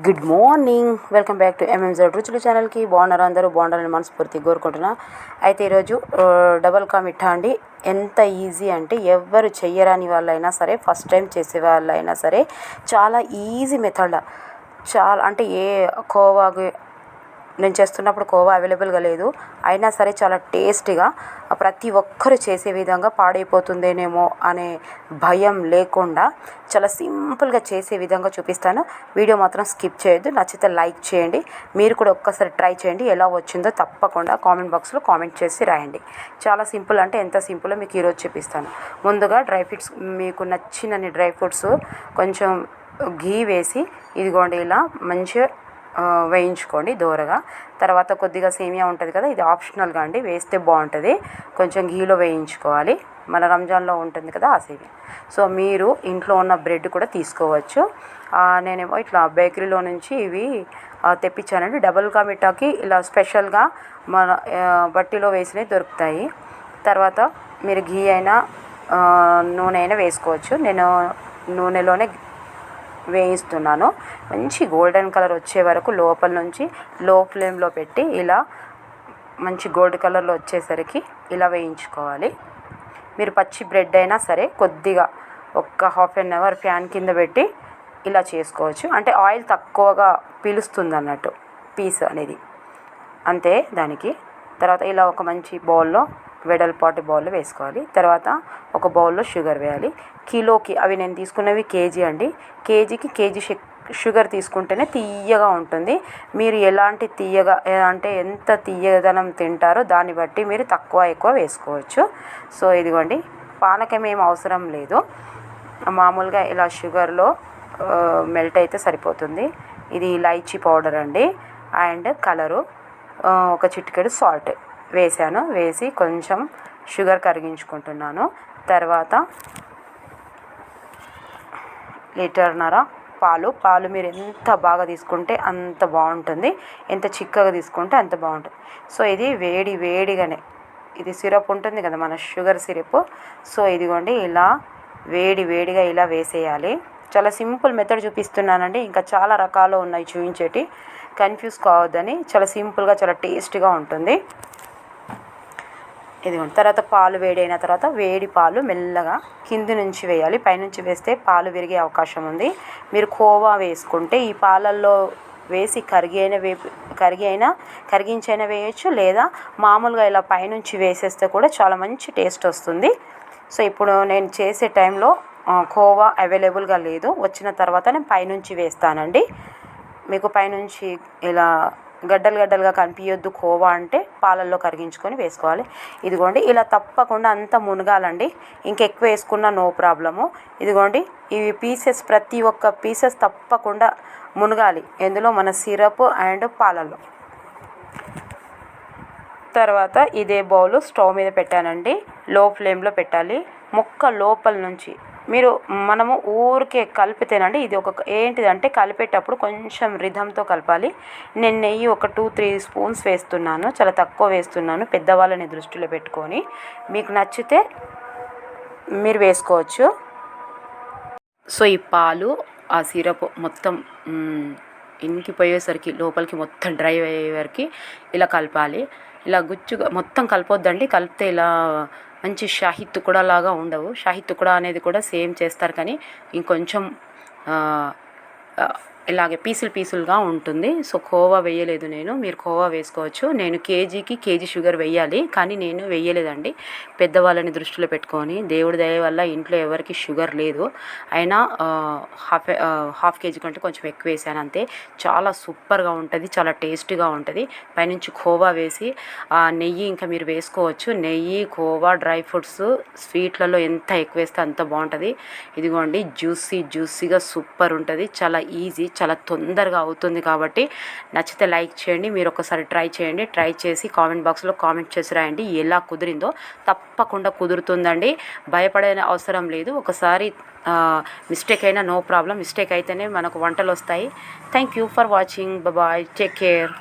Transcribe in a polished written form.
Good morning, welcome back to ఎంఎంజెడ్ రుచులు ఛానల్కి. బాగున్నారు అందరూ? బాగుండాలని మనస్ఫూర్తిగా కోరుకుంటున్నా. అయితే ఈరోజు డబల్ కా మిఠా అండి. ఎంత ఈజీ అంటే ఎవరు చెయ్యరాని వాళ్ళైనా సరే, ఫస్ట్ టైం చేసే వాళ్ళైనా సరే చాలా ఈజీ మెథడ్. చాలా అంటే కోవా నేను చేస్తున్నప్పుడు కోవా అవైలబుల్గా లేదు, అయినా సరే చాలా టేస్టీగా ప్రతి ఒక్కరు చేసే విధంగా పాడైపోతుందేమో అనే భయం లేకుండా చాలా సింపుల్గా చేసే విధంగా చూపిస్తాను. వీడియో మాత్రం స్కిప్ చేయొద్దు. నచ్చితే లైక్ చేయండి. మీరు కూడా ఒక్కసారి ట్రై చేయండి. ఎలా వచ్చిందో తప్పకుండా కామెంట్ బాక్స్లో కామెంట్ చేసి రాయండి. చాలా సింపుల్ అంటే ఎంత సింపుల్లో మీకు ఈరోజు చూపిస్తాను. ముందుగా డ్రై ఫ్రూట్స్, మీకు నచ్చినన్ని డ్రై ఫ్రూట్స్ కొంచెం ఘీ వేసి ఇదిగోండి ఇలా మంచిగా వేయించుకోండి దోరగా. తర్వాత కొద్దిగా సేమియా ఉంటుంది కదా, ఇది ఆప్షనల్గా అండి, వేస్తే బాగుంటుంది. కొంచెం ఘీలో వేయించుకోవాలి. మన రంజాన్లో ఉంటుంది కదా ఆ సేమియా. సో మీరు ఇంట్లో ఉన్న బ్రెడ్ కూడా తీసుకోవచ్చు. నేనేమో ఇట్లా బేకరీలో నుంచి ఇవి తెప్పించానండి. డబుల్ కా మిఠాకి ఇలా స్పెషల్గా మన బట్టీలో వేసినవి దొరుకుతాయి. తర్వాత మీరు ఘీ అయినా నూనె అయినా వేసుకోవచ్చు. నేను నూనెలోనే వేయిస్తున్నాను. మంచి గోల్డెన్ కలర్ వచ్చే వరకు లోపల నుంచి లో ఫ్లేమ్లో పెట్టి ఇలా మంచి గోల్డ్ కలర్లో వచ్చేసరికి ఇలా వేయించుకోవాలి. మీరు పచ్చి బ్రెడ్ అయినా సరే కొద్దిగా ఒక హాఫ్ అన్ అవర్ ఫ్యాన్ కింద పెట్టి ఇలా చేసుకోవచ్చు. అంటే ఆయిల్ తక్కువగా పీలుస్తుంది అన్నట్టు పీస్ అనేది, అంతే దానికి. తర్వాత ఇలా ఒక మంచి బౌల్లో, వెడల్పాటి బౌల్లో వేసుకోవాలి. తర్వాత ఒక బౌల్లో షుగర్ వేయాలి. కిలోకి, అవి నేను తీసుకున్నవి కేజీ అండి, కేజీకి కేజీ షుగర్ తీసుకుంటేనే తీయగా ఉంటుంది. మీరు ఎలాంటి తీయగా అంటే ఎంత తీయదనం తింటారో దాన్ని బట్టి మీరు తక్కువ ఎక్కువ వేసుకోవచ్చు. సో ఇదిగోండి, పానకం ఏం అవసరం లేదు, మామూలుగా ఇలా షుగర్లో మెల్ట్ అయితే సరిపోతుంది. ఇది ఇలాచీ పౌడర్ అండి, అండ్ కలరు, ఒక చిటికెడు సాల్ట్ వేసాను. వేసి కొంచెం షుగర్ కరిగించుకుంటున్నాను. తర్వాత లీటర్న్నర పాలు మీరు ఎంత బాగా తీసుకుంటే అంత బాగుంటుంది, ఎంత చిక్కగా తీసుకుంటే అంత బాగుంటుంది. సో ఇది వేడిగానే, ఇది సిరప్ ఉంటుంది కదా మన షుగర్ సిరప్. సో ఇదిగోండి ఇలా వేడిగా ఇలా వేసేయాలి. చాలా సింపుల్ మెథడ్ చూపిస్తున్నానండి. ఇంకా చాలా రకాలు ఉన్నాయి చూపించేటి, కన్ఫ్యూజ్ కావద్దని. చాలా సింపుల్గా చాలా టేస్టీగా ఉంటుంది. ఇదిగోండి. తర్వాత పాలు వేడైన తర్వాత వేడి పాలు మెల్లగా కింది నుంచి వేయాలి. పైనుంచి వేస్తే పాలు విరిగే అవకాశం ఉంది. మీరు కోవా వేసుకుంటే ఈ పాలల్లో వేసి కరిగించైనా వేయచ్చు, లేదా మామూలుగా ఇలా పైనుంచి వేసేస్తే కూడా చాలా మంచి టేస్ట్ వస్తుంది. సో ఇప్పుడు నేను చేసే టైంలో కోవా అవైలబుల్గా లేదు, వచ్చిన తర్వాత నేను పైనుంచి వేస్తానండి. మీకు పైనుంచి ఇలా గడ్డలుగా కనిపించొద్దు కోవా అంటే పాలల్లో కరిగించుకొని వేసుకోవాలి. ఇదిగోండి ఇలా తప్పకుండా అంతా మునగాలండి. ఇంకెక్కువ వేసుకున్నా నో ప్రాబ్లము. ఇదిగోండి ఇవి పీసెస్, ప్రతి ఒక్క పీసెస్ తప్పకుండా మునగాలి ఎందులో, మన సిరప్ అండ్ పాలల్లో. తర్వాత ఇదే బౌల్ స్టవ్ మీద పెట్టానండి, లో ఫ్లేమ్లో పెట్టాలి. ముక్క లోపల నుంచి మనము ఊరికే కలిపితేనండి, ఇది ఏంటిదంటే కలిపేటప్పుడు కొంచెం రిధంతో కలపాలి. నేను నెయ్యి ఒక 2-3 స్పూన్స్ వేస్తున్నాను, చాలా తక్కువ వేస్తున్నాను, పెద్దవాళ్ళని దృష్టిలో పెట్టుకొని. మీకు నచ్చితే మీరు వేసుకోవచ్చు. సో ఈ పాలు, ఆ సిరప్ మొత్తం ఇంకిపోయేసరికి లోపలికి మొత్తం డ్రై అయ్యే వరకు ఇలా కలపాలి. ఇలా గుచ్చుగా మొత్తం కలపొద్దండి, కలిపితే ఇలా మంచి షాహీ తుకుడా లాగా ఉండవు. షాహీ తుకుడా అనేది కూడా సేమ్ చేస్తారు, కానీ ఇంకొంచెం ఇలాగే పీసులుగా ఉంటుంది. సో కోవా వేయలేదు నేను, మీరు కోవా వేసుకోవచ్చు. నేను కేజీకి కేజీ షుగర్ వేయాలి, కానీ నేను వేయలేదండి, పెద్దవాళ్ళని దృష్టిలో పెట్టుకొని. దేవుడి దయ వల్ల ఇంట్లో ఎవరికి షుగర్ లేదు, అయినా హాఫ్ కేజీ కంటే కొంచెం ఎక్కువ వేసాను అంతే. చాలా సూపర్గా ఉంటుంది, చాలా టేస్టీగా ఉంటుంది. పైనుంచి కోవా వేసి నెయ్యి ఇంకా మీరు వేసుకోవచ్చు. నెయ్యి, కోవా, డ్రై ఫ్రూట్స్ స్వీట్లలో ఎంత ఎక్కువ వేస్తే అంత బాగుంటుంది. ఇదిగోండి జ్యూసీగా సూపర్ ఉంటుంది. చాలా ఈజీ, చాలా తొందరగా అవుతుంది. కాబట్టి నచ్చితే లైక్ చేయండి, మీరు ఒకసారి ట్రై చేయండి. ట్రై చేసి కామెంట్ బాక్స్లో కామెంట్ చేసి రాయండి ఎలా కుదిరిందో. తప్పకుండా కుదురుతుందండి, భయపడే అవసరం లేదు. ఒకసారి మిస్టేక్ అయినా నో ప్రాబ్లం, మిస్టేక్ అయితేనే మనకు వంటలు వస్తాయి. Thank you for watching, bye, take care.